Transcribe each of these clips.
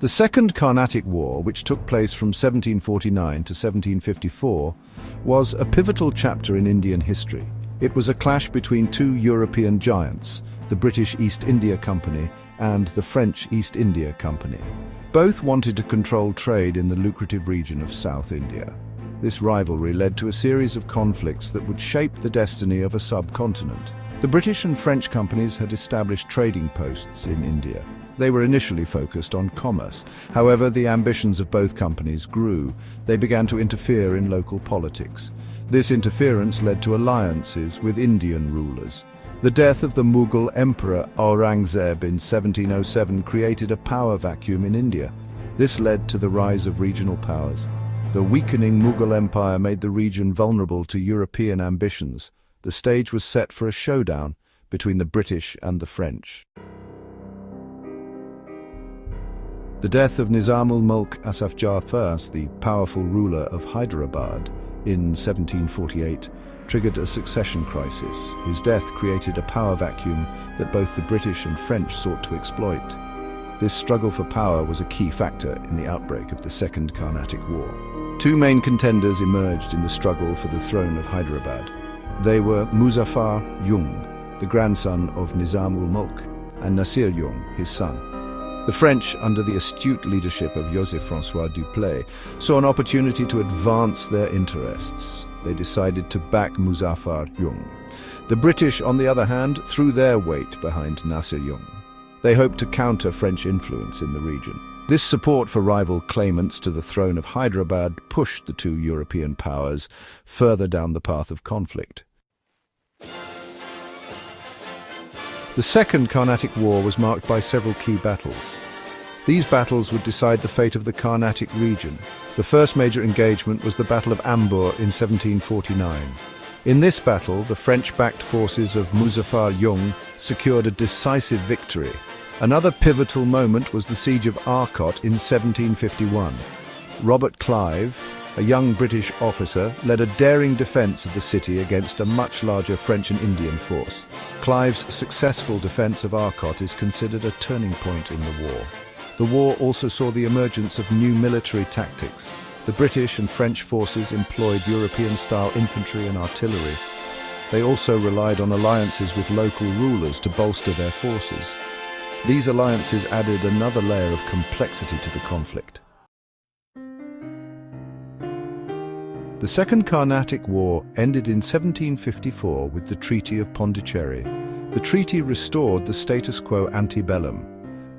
The Second Carnatic War, which took place from 1749 to 1754, was a pivotal chapter in Indian history. It was a clash between two European giants, the British East India Company and the French East India Company. Both wanted to control trade in the lucrative region of South India. This rivalry led to a series of conflicts that would shape the destiny of a subcontinent. The British and French companies had established trading posts in India. They were initially focused on commerce. However, the ambitions of both companies grew. They began to interfere in local politics. This interference led to alliances with Indian rulers. The death of the Mughal Emperor Aurangzeb in 1707 created a power vacuum in India. This led to the rise of regional powers. The weakening Mughal Empire made the region vulnerable to European ambitions. The stage was set for a showdown between the British and the French. The death of Nizam-ul-Mulk Asaf Jah I, the powerful ruler of Hyderabad, in 1748, triggered a succession crisis. His death created a power vacuum that both the British and French sought to exploit. This struggle for power was a key factor in the outbreak of the Second Carnatic War. Two main contenders emerged in the struggle for the throne of Hyderabad. They were Muzaffar Jung, the grandson of Nizam-ul-Mulk, and Nasir Jung, his son. The French, under the astute leadership of Joseph-François Dupleix, saw an opportunity to advance their interests. They decided to back Muzaffar Jung. The British, on the other hand, threw their weight behind Nasir Jung. They hoped to counter French influence in the region. This support for rival claimants to the throne of Hyderabad pushed the two European powers further down the path of conflict. The Second Carnatic War was marked by several key battles. These battles would decide the fate of the Carnatic region. The first major engagement was the Battle of Ambur in 1749. In this battle, the French-backed forces of Muzaffar Jung secured a decisive victory. Another pivotal moment was the Siege of Arcot in 1751. Robert Clive, a young British officer, led a daring defence of the city against a much larger French and Indian force. Clive's successful defence of Arcot is considered a turning point in the war. The war also saw the emergence of new military tactics. The British and French forces employed European-style infantry and artillery. They also relied on alliances with local rulers to bolster their forces. These alliances added another layer of complexity to the conflict. The Second Carnatic War ended in 1754 with the Treaty of Pondicherry. The treaty restored the status quo ante bellum.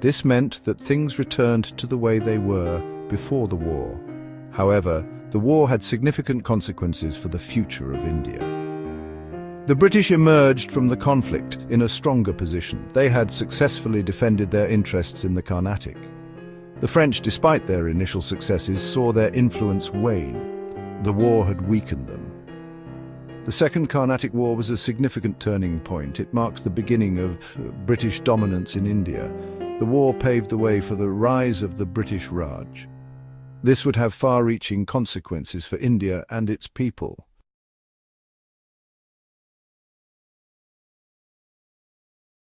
This meant that things returned to the way they were before the war. However, the war had significant consequences for the future of India. The British emerged from the conflict in a stronger position. They had successfully defended their interests in the Carnatic. The French, despite their initial successes, saw their influence wane. The war had weakened them. The Second Carnatic War was a significant turning point. It marks the beginning of British dominance in India. The war paved the way for the rise of the British Raj. This would have far-reaching consequences for India and its people.